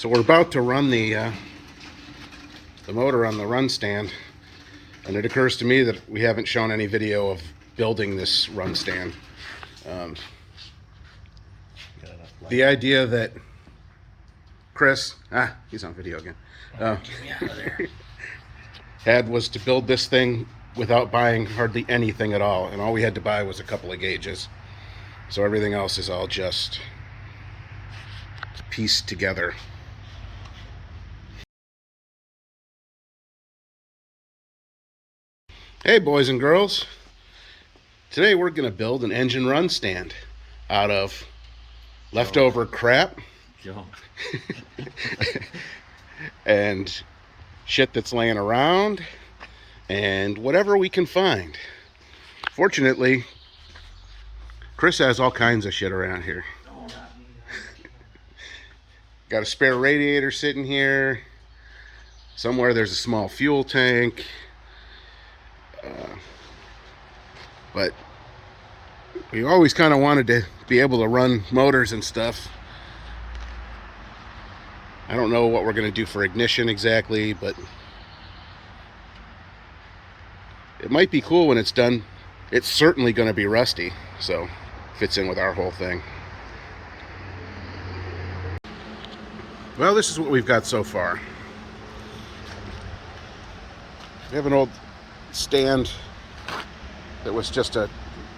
So we're about to run the motor on the run stand, and it occurs to me that we haven't shown any video of building this run stand. The idea that Chris, he's on video again, had was to build this thing without buying hardly anything at all, and all we had to buy was a couple of gauges. So everything else is all just pieced together. Hey boys and girls, today we're going to build an engine run stand out of leftover crap and shit that's laying around and whatever we can find. Fortunately, Chris has all kinds of shit around here. Got a spare radiator sitting here. Somewhere there's a small fuel tank. But we always kind of wanted to be able to run motors and stuff. I don't know what we're going to do for ignition exactly, but it might be cool when it's done. It's certainly going to be rusty, so fits in with our whole thing. Well, this is what we've got so far. We have an old stand that was just a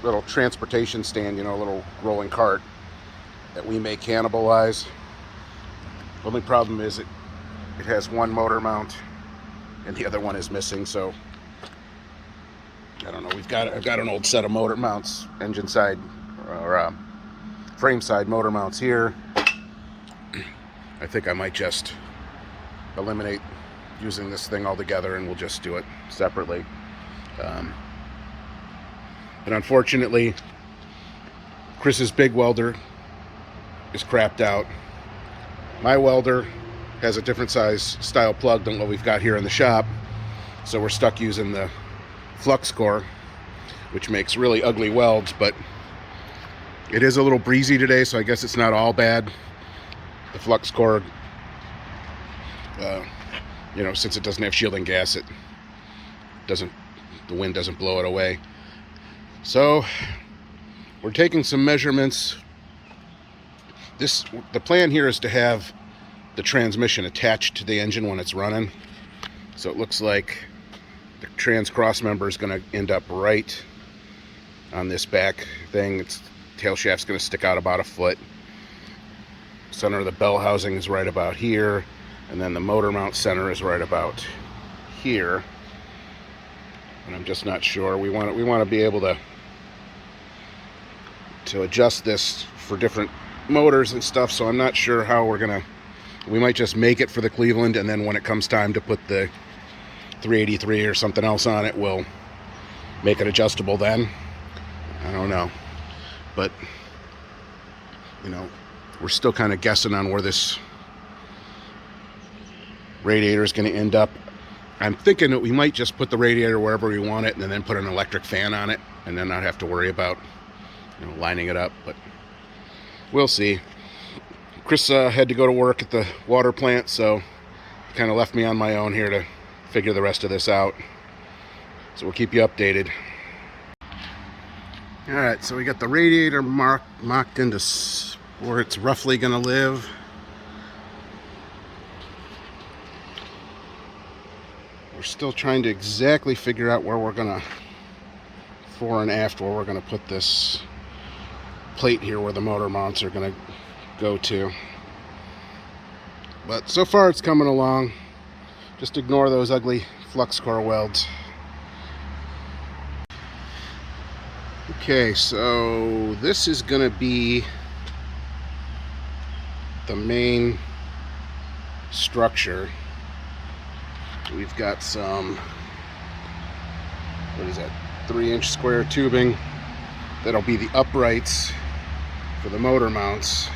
little transportation stand, a little rolling cart that we may cannibalize. The only problem is it has one motor mount and the other one is missing, so I don't know. I've got an old set of motor mounts, engine side or frame side motor mounts here. I think I might just eliminate using this thing altogether and we'll just do it separately. And unfortunately, Chris's big welder is crapped out. My welder has a different size style plug than what we've got here in the shop, so we're stuck using the flux core, which makes really ugly welds, but it is a little breezy today, so I guess it's not all bad. The flux core, since it doesn't have shielding gas, the wind doesn't blow it away. So we're taking some measurements. The plan here is to have the transmission attached to the engine when it's running. So it looks like the trans cross member is going to end up right on this back thing. Tail shaft's going to stick out about a foot. Center of the bell housing is right about here, and then the motor mount center is right about here. And I'm just not sure. We want to be able to adjust this for different motors and stuff, so I'm not sure how we might just make it for the Cleveland, and then when it comes time to put the 383 or something else on it, we'll make it adjustable then. I don't know. But, we're still kind of guessing on where this radiator is going to end up. I'm thinking that we might just put the radiator wherever we want it and then put an electric fan on it and then not have to worry about lining it up, but we'll see. Chris had to go to work at the water plant, so he kind of left me on my own here to figure the rest of this out. So we'll keep you updated. Alright, so we got the radiator mocked into where it's roughly going to live. We're still trying to exactly figure out where we're going to, fore and aft, where we're going to put this plate here where the motor mounts are going to go to. But so far it's coming along. Just ignore those ugly flux core welds. Okay, so this is going to be the main structure. We've got some, 3-inch square tubing that'll be the uprights for the motor mounts,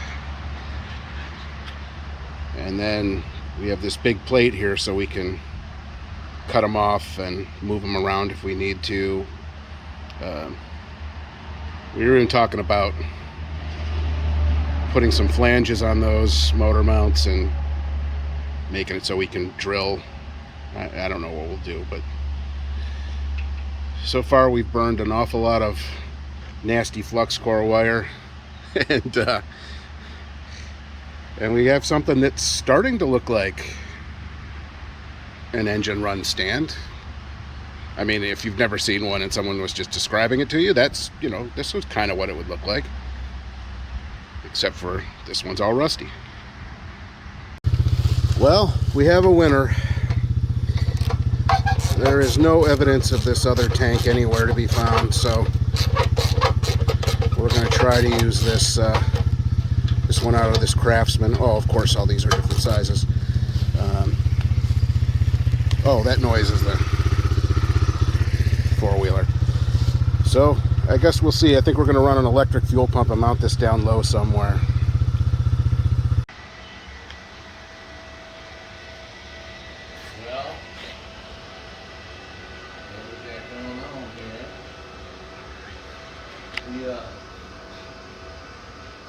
and then we have this big plate here so we can cut them off and move them around if we need to. We were even talking about putting some flanges on those motor mounts and making it so we can drill. I don't know what we'll do, but so far we've burned an awful lot of nasty flux core wire, and we have something that's starting to look like an engine run stand. I mean, if you've never seen one and someone was just describing it to you, that's, you know, this was kind of what it would look like, except for this one's all rusty. Well, we have a winner. There is no evidence of this other tank anywhere to be found, so we're going to try to use this this one out of this Craftsman. Oh, of course, all these are different sizes. Oh, that noise is the four-wheeler. So I guess we'll see. I think we're going to run an electric fuel pump and mount this down low somewhere.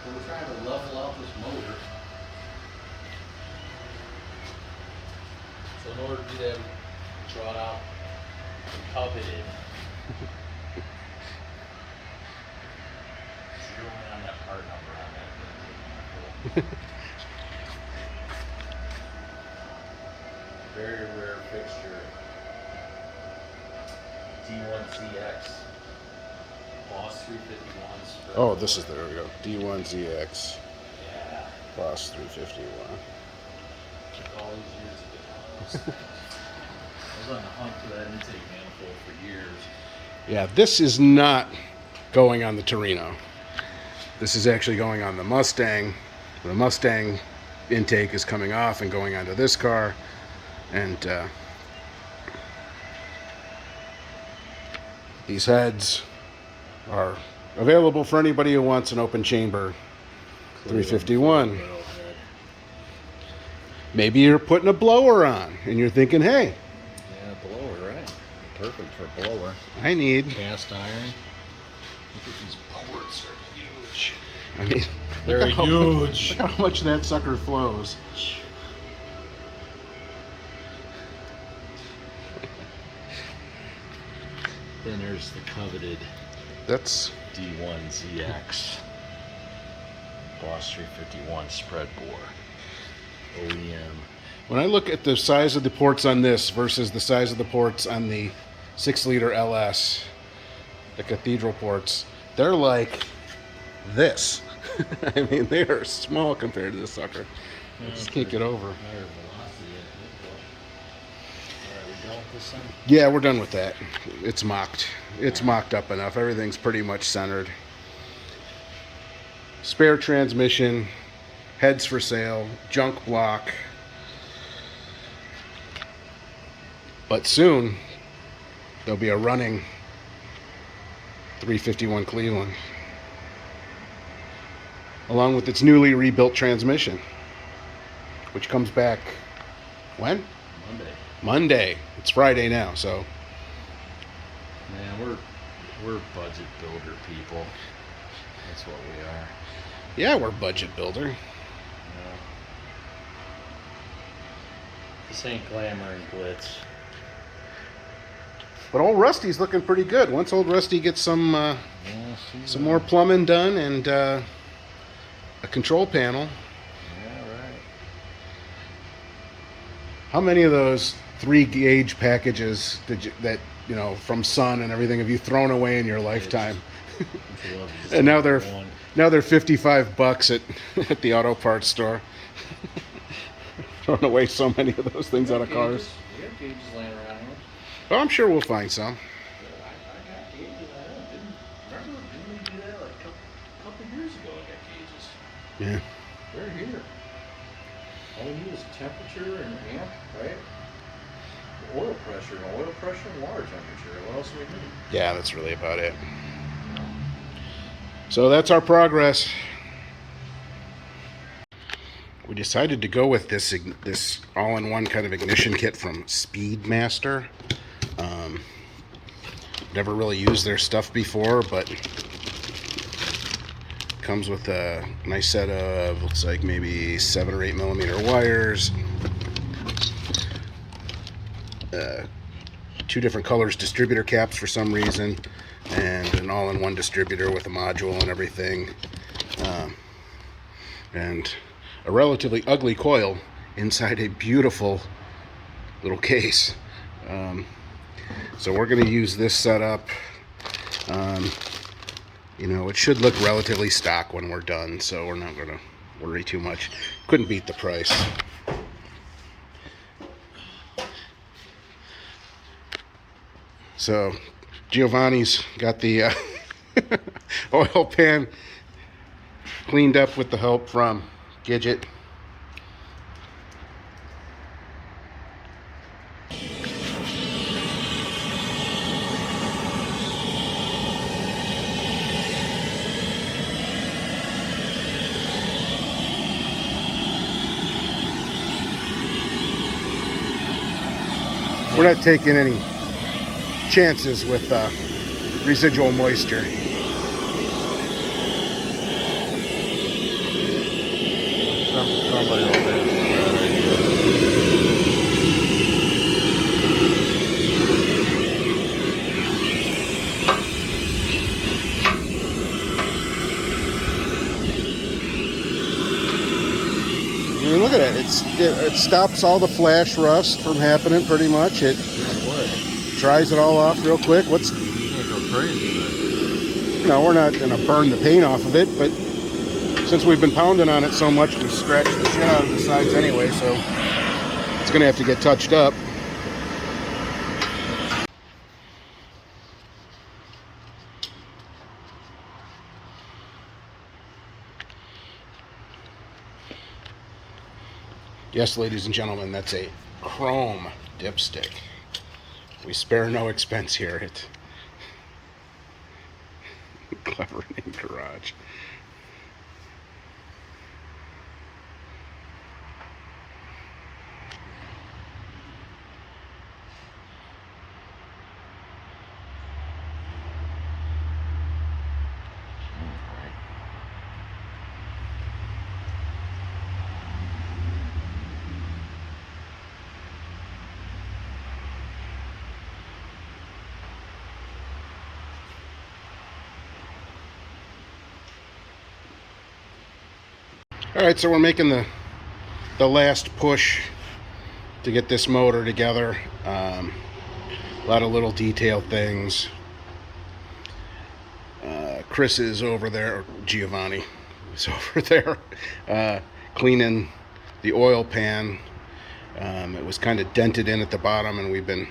We're trying to level out this motor. So in order to do that, we brought out the coveted. Zeroing on that part number on that. Very rare fixture. D1CX. Boss 351 spread. Oh, this is, there we go. D1ZX. Yeah. Boss 351. Took all these years to get one of those things. I was on the hunt for that intake manifold for years. Yeah, this is not going on the Torino. This is actually going on the Mustang. The Mustang intake is coming off and going onto this car. And these heads are available for anybody who wants an open chamber 351. Maybe you're putting a blower on and you're thinking, hey, Yeah, blower, right? Perfect for blower. I need, Cast iron. Look at these ports are huge. I mean, They're look how- huge. Look how much that sucker flows. Then there's the coveted That's, D1ZX. Boss 351 spread bore. OEM. when I look at the size of the ports on this versus the size of the ports on the 6-liter LS, the Cathedral ports, they're like this. I mean, they are small compared to this sucker. I just can't get over. Higher velocity, I think. Alright, we done with this thing? Yeah, we're done with that. It's mocked. It's mocked up enough. Everything's pretty much centered. Spare transmission, heads for sale, junk block. But soon, there'll be a running 351 Cleveland, along with its newly rebuilt transmission, which comes back when? Monday. Monday. It's Friday now, so Man, we're budget builder people. That's what we are. yeah, we're budget builder. You know? This ain't glamour and glitz. But old Rusty's looking pretty good. Once old Rusty gets some more plumbing done and a control panel. Yeah, right. How many of those 3-gauge packages that you know from Sun and everything have you thrown away in your lifetime? And now they're $55 at the auto parts store. Throwing away so many of those things out of cars. We got gauges laying around here. Well, I'm sure we'll find some. I got gauges. Remember, didn't we do that like a couple years ago? I got gauges. Yeah. They're here. All we need is temperature and amp, right? Oil pressure and water temperature. What else do we need? Yeah, that's really about it. So that's our progress. We decided to go with this all-in-one kind of ignition kit from Speedmaster. Never really used their stuff before, but comes with a nice set of, looks like maybe 7 or 8 millimeter wires, 2 different colors distributor caps for some reason, and an all-in-one distributor with a module and everything, and a relatively ugly coil inside a beautiful little case. So we're going to use this setup. You know, it should look relatively stock when we're done, so we're not going to worry too much. Couldn't beat the price. So Giovanni's got the oil pan cleaned up with the help from Gidget. We're not taking any chances with residual moisture. Somebody over there. I mean, look at it. It stops all the flash rust from happening pretty much. It dries it all off real quick. You can't go crazy. No, we're not going to burn the paint off of it, but since we've been pounding on it so much, we scratched the shit out of the sides anyway, so it's going to have to get touched up. Yes, ladies and gentlemen, that's a chrome dipstick. We spare no expense here at Clever Name Garage. All right, so we're making the last push to get this motor together. A lot of little detail things. Chris is over there, or Giovanni is over there, cleaning the oil pan. It was kind of dented in at the bottom, and we've been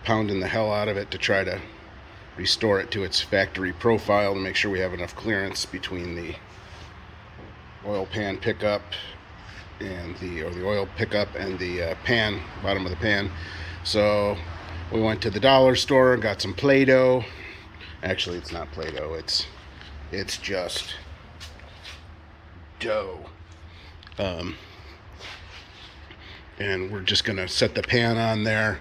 pounding the hell out of it to try to restore it to its factory profile to make sure we have enough clearance between the oil pan pickup and the oil pickup and the pan, bottom of the pan. So we went to the dollar store and got some Play-Doh. Actually, it's not Play-Doh, it's just dough. And we're just gonna set the pan on there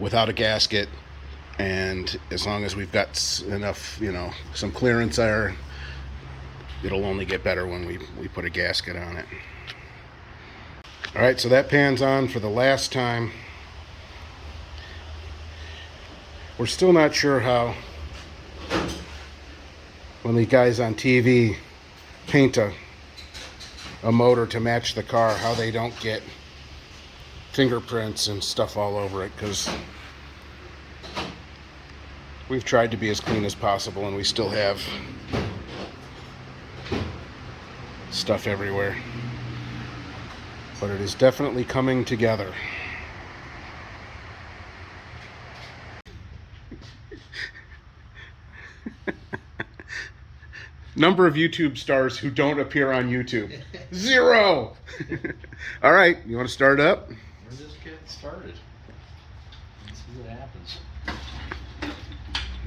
without a gasket, and as long as we've got enough, you know, some clearance there, it'll only get better when we put a gasket on it. All right, so that pan's on for the last time. We're still not sure how, when the guys on TV paint a motor to match the car, how they don't get fingerprints and stuff all over it, because we've tried to be as clean as possible and we still have stuff everywhere. But it is definitely coming together. Number of YouTube stars who don't appear on YouTube. 0! All right, you want to start up? We're just getting started. Let's see what happens.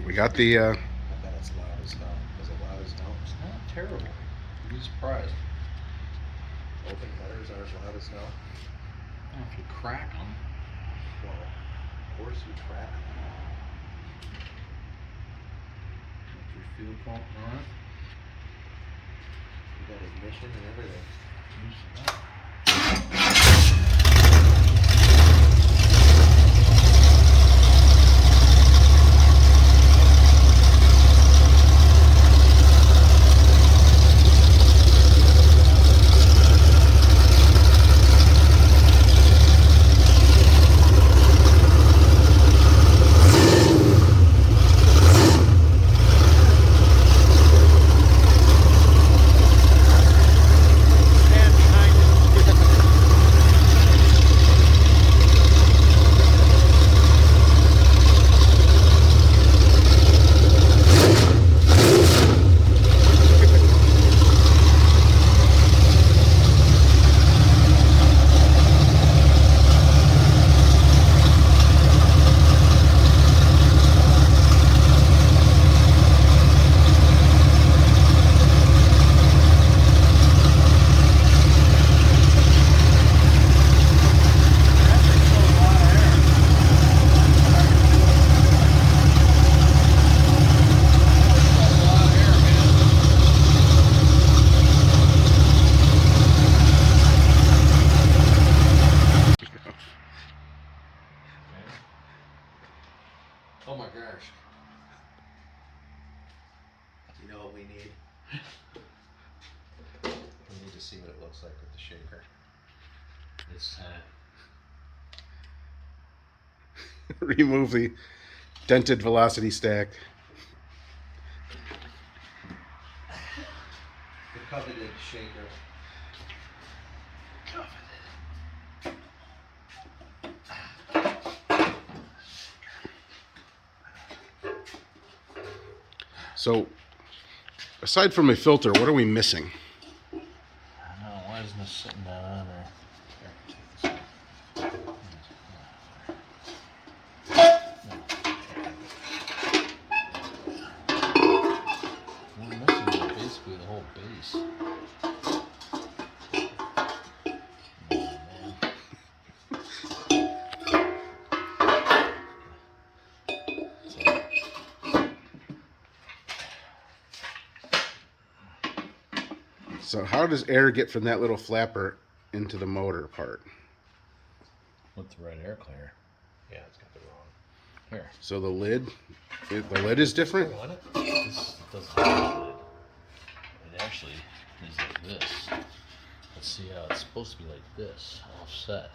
We got the I bet it's loud as hell. Is it loud as hell? It's not terrible. You'd be surprised. Open letters are as loud as hell. Well, if you crack them. Well, of course you crack them. What's your fuel pump on it? You got ignition and everything. we need. We need to see what it looks like with the shaker. It's Remove the dented velocity stack. The coveted shaker. So, aside from a filter, what are we missing? I don't know, why isn't this sitting down on there? Here, take this We're missing basically the whole base. Oh, man. So, how does air get from that little flapper into the motor part? With the right air cleaner. Yeah, it's got the wrong. Here. So the lid is different. Want it? This doesn't have a lid. It actually is like this. Let's see how it's supposed to be like this, offset.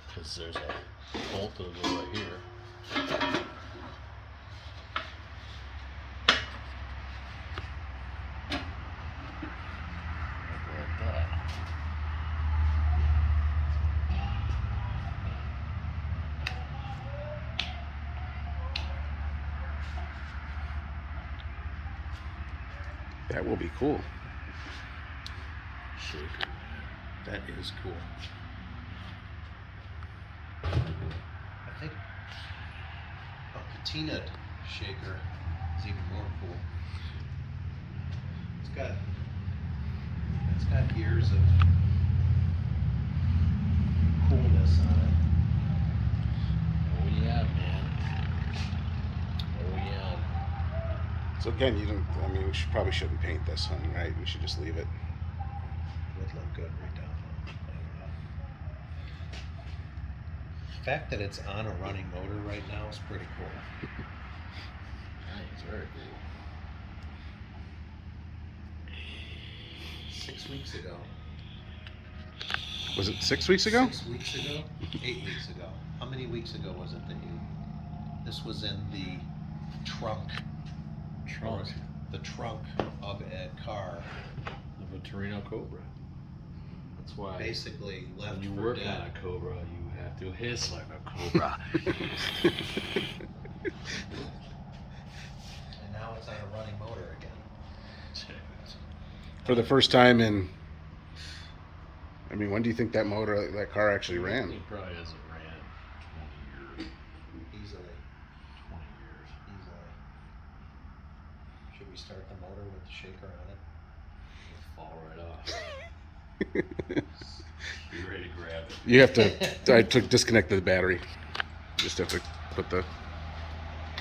Because there's a bolt that'll go right here. Like that. That will be cool. Shaker. That is cool. I think a patina shaker is even more cool. It's got years of coolness on it. Oh yeah, man. Oh yeah. So again, you don't. I mean, probably shouldn't paint this one, right? We should just leave it. Would look good right down there. The fact that it's on a running motor right now is pretty cool. Nice, very cool. 6 weeks ago. Was it 6 weeks ago? 6 weeks ago? 8 weeks ago. How many weeks ago was it that you? This was in the trunk. Trunk The trunk of a car. of a Torino Cobra. That's why Basically left when you for work dead. on a Cobra, you have to hiss like a Cobra. And now it's on a running motor again. For the first time in. I mean, when do you think that car actually ran? He probably hasn't ran 20 years. Easily. 20 years. Easily. Should we start the motor with the shaker on it? It'll fall right off. Be ready to grab it. You have to. I took disconnect the battery. Just have to put the.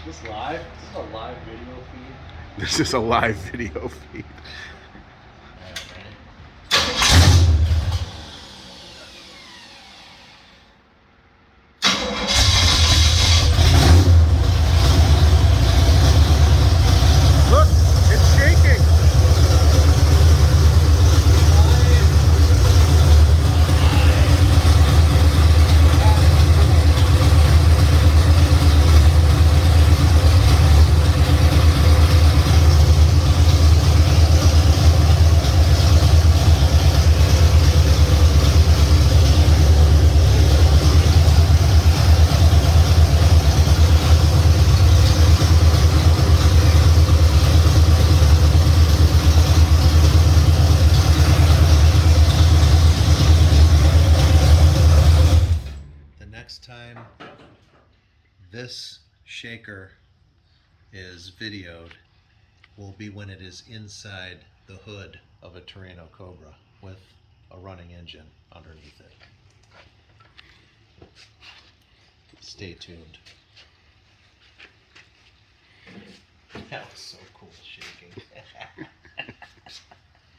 This live? Is this a live video feed? This is a live video feed. Look, it's shaking. The next time this shaker is videoed will be when it is inside the hood of a Torino Cobra with a running engine underneath it. Stay tuned. That was so cool shaking.